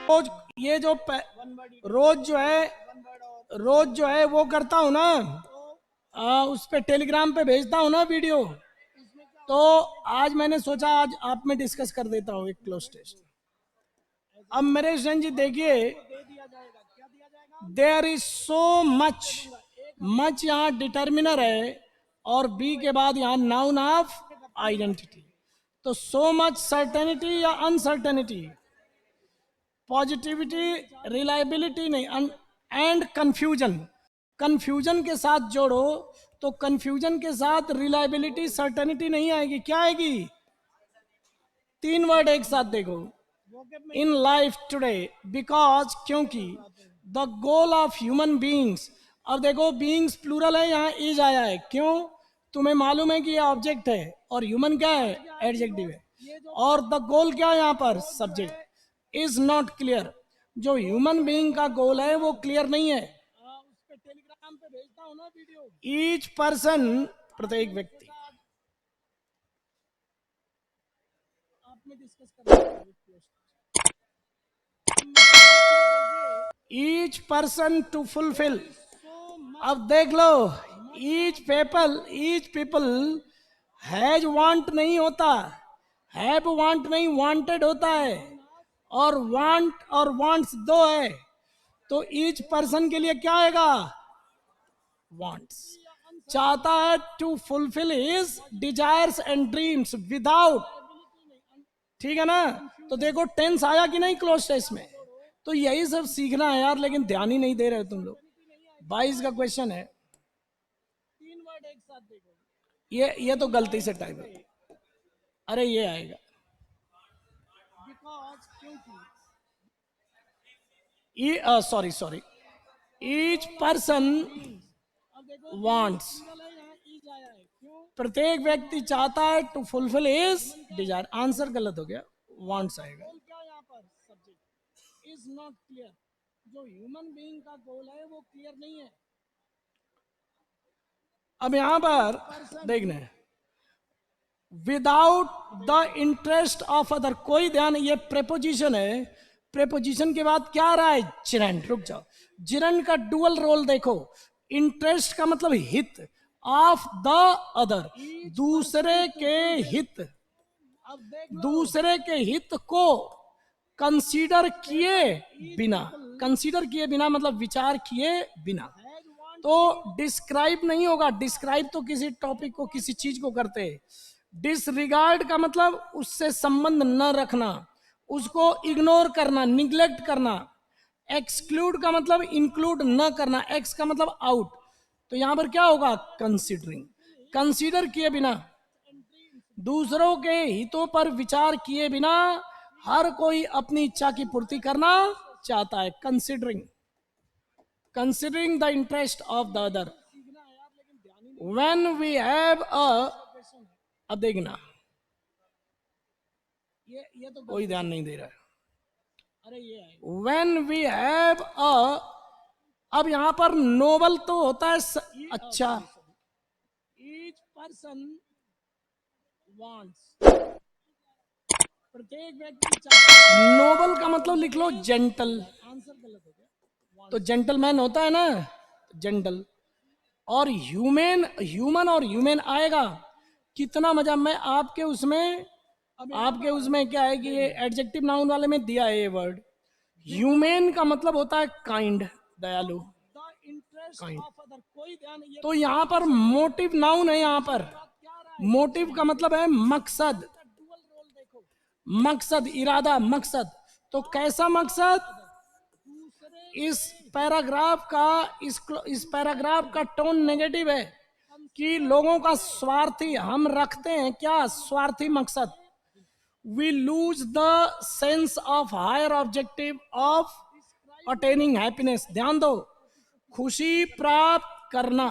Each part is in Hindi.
रोज ये जो रोज जो है रोज जो है वो करता हूँ ना, उस पे टेलीग्राम पे भेजता हूँ ना वीडियो। तो आज मैंने सोचा आज आप में डिस्कस कर देता हूँ एक क्लोज टेस्ट। अब मेरे स्टूडेंट जी देखिए, देयर इज सो मच यहाँ डिटर्मिनर है और बी के बाद यहाँ नाउन ऑफ आइडेंटिटी। तो सो मच सर्टेनिटी या अनसर्टेनिटी, पॉजिटिविटी, रिलायबिलिटी नहीं, एंड कंफ्यूजन। कंफ्यूजन के साथ जोड़ो तो कंफ्यूजन के साथ रिलायबिलिटी सर्टेनिटी नहीं आएगी, क्या आएगी? तीन वर्ड एक साथ देखो, इन लाइफ टुडे, बिकॉज, क्योंकि, the goal of human beings. अब देखो बींग्स प्लूरल है, यहाँ इज आया है, क्यों? तुम्हें मालूम है कि ये ऑब्जेक्ट है और ह्यूमन क्या है? एडजेक्टिव है। और द गोल क्या है यहाँ पर? सब्जेक्ट। इज नॉट क्लियर, जो ह्यूमन बीइंग का गोल है वो क्लियर नहीं है। टेलीग्राम पे भेजता हूँ ना वीडियो। ईच पर्सन, प्रत्येक व्यक्ति, आप में डिस्कस कर, ईच पर्सन टू फुलफिल। अब देख लो, ईच पीपल हैज वांट नहीं होता, हैव वांट नहीं, वांटेड होता है। और वांट और वांट्स दो है, तो ईच पर्सन के लिए क्या आएगा? वांट्स। चाहता है to fulfil his desires and dreams without, ठीक है ना? तो देखो टेंस आया कि नहीं क्लोज टेस्ट में? तो यही सब सीखना है यार, लेकिन ध्यान ही नहीं दे रहे तुम लोग। 22 का क्वेश्चन है, तीन वर्ड एक साथ देखो। ये तो गलती से टाइप है, अरे ये आएगा, सॉरी, ईच पर्सन वांट्स, प्रत्येक व्यक्ति चाहता है to fulfil his desire. Answer गलत हो गया, वांट्स आएगा। इज नॉट क्लियर, जो ह्यूमन बीइंग का गोल है वो क्लियर नहीं है। अब यहां पर देखना, without the interest of other, कोई ध्यान, ये प्रेपोजिशन है, प्रेपोजिशन के बाद क्या आ रहा है? जिरंड। रुक जाओ, जिरंड का डुअल रोल देखो। इंटरेस्ट का मतलब हित, ऑफ द अदर, दूसरे के हित, दूसरे के हित को कंसीडर किए बिना, कंसीडर किए बिना मतलब विचार किए बिना। तो डिस्क्राइब नहीं होगा, डिस्क्राइब तो किसी टॉपिक को, किसी चीज को करते हैं। डिसरिगार्ड का मतलब उससे संबंध न रखना, उसको इग्नोर करना, निग्लेक्ट करना। एक्सक्लूड का मतलब इंक्लूड न करना, एक्स का मतलब आउट। तो यहां पर क्या होगा? कंसीडरिंग, कंसीडर किए बिना, दूसरों के हितों पर विचार किए बिना हर कोई अपनी इच्छा की पूर्ति करना चाहता है। Considering, considering the interest of the other. When we have a, अब देखना, ये तो कोई ध्यान नहीं दे रहा है। अरे ये व्हेन वी हैव अ, अब यहां पर नोबल तो होता है अच्छा, ईच पर्सन वांट्स, प्रत्येक व्यक्ति, नोबल का मतलब लिख लो जेंटल। आंसर गलत हो गया, तो जेंटलमैन होता है ना, जेंटल। और ह्यूमन, ह्यूमन और ह्यूमन आएगा, कितना मजा। मैं आपके उसमें क्या है कि ये एडजेक्टिव नाउन वाले में दिया है ये वर्ड। ह्यूमन का मतलब होता है काइंड, दयालु, काइंड। तो यहाँ पर मोटिव नाउन है, यहाँ पर मोटिव का मतलब है मकसद, मकसद, इरादा, मकसद। तो कैसा मकसद? इस पैराग्राफ का, इस पैराग्राफ का टोन नेगेटिव है कि लोगों का स्वार्थी, हम रखते हैं क्या? स्वार्थी मकसद। We lose the sense of higher objective of attaining happiness. ध्यान दो, खुशी प्राप्त करना,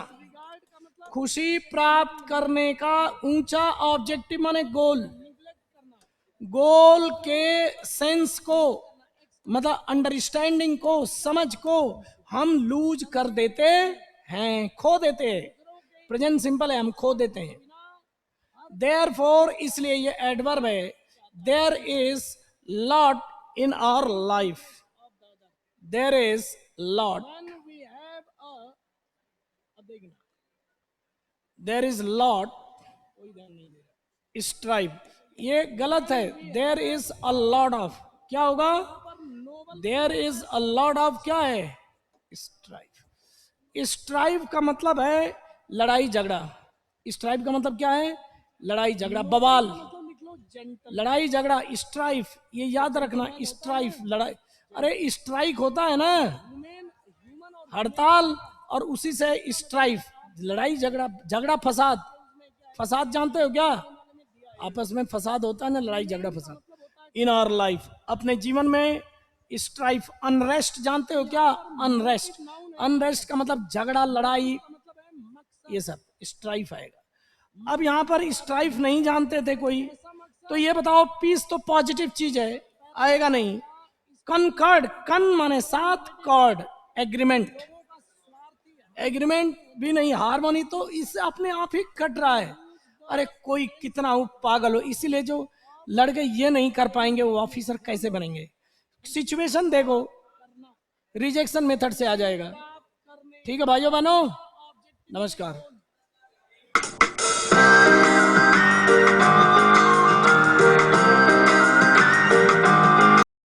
खुशी प्राप्त करने का ऊंचा ऑब्जेक्टिव माने गोल, गोल के सेंस को मतलब अंडरस्टैंडिंग को, समझ को हम लूज कर देते हैं, खो देते हैं। प्रेजेंट सिंपल है, हम खो देते हैं। देयरफॉर, इसलिए ये एडवर्ब है, there is lot in our life, there is lot, there is lot strife, ये गलत है। There is a lot of, क्या होगा? There is a lot of क्या है? स्ट्राइफ। स्ट्राइफ का मतलब है लड़ाई झगड़ा। स्ट्राइफ का मतलब क्या है? लड़ाई झगड़ा, बवाल, लड़ाई झगड़ा, स्ट्राइफ, ये याद रखना। स्ट्राइफ लड़ाई, अरे स्ट्राइक होता है ना, हड़ताल, और उसी से स्ट्राइफ लड़ाई झगड़ा, झगड़ा फसाद। फसाद जानते हो क्या? आपस में फसाद होता है ना, लड़ाई झगड़ा फसाद। इन आवर लाइफ, अपने जीवन में स्ट्राइफ, अनरेस्ट जानते हो क्या? अनरेस्ट, अनरेस्ट का मतलब झगड़ा, लड़ाई, ये सब स्ट्राइफ आएगा। अब यहाँ पर स्ट्राइफ नहीं जानते थे कोई, तो ये बताओ पीस तो पॉजिटिव चीज है, आएगा नहीं। कनकर्ड, कन माने साथ, कॉर्ड एग्रीमेंट, एग्रीमेंट भी नहीं, हारमोनी, तो इससे अपने आप ही कट रहा है। अरे कोई कितना हो पागल हो, इसीलिए जो लड़के ये नहीं कर पाएंगे वो ऑफिसर कैसे बनेंगे? सिचुएशन देखो, रिजेक्शन मेथड से आ जाएगा। ठीक है भाइयों बहनों, नमस्कार।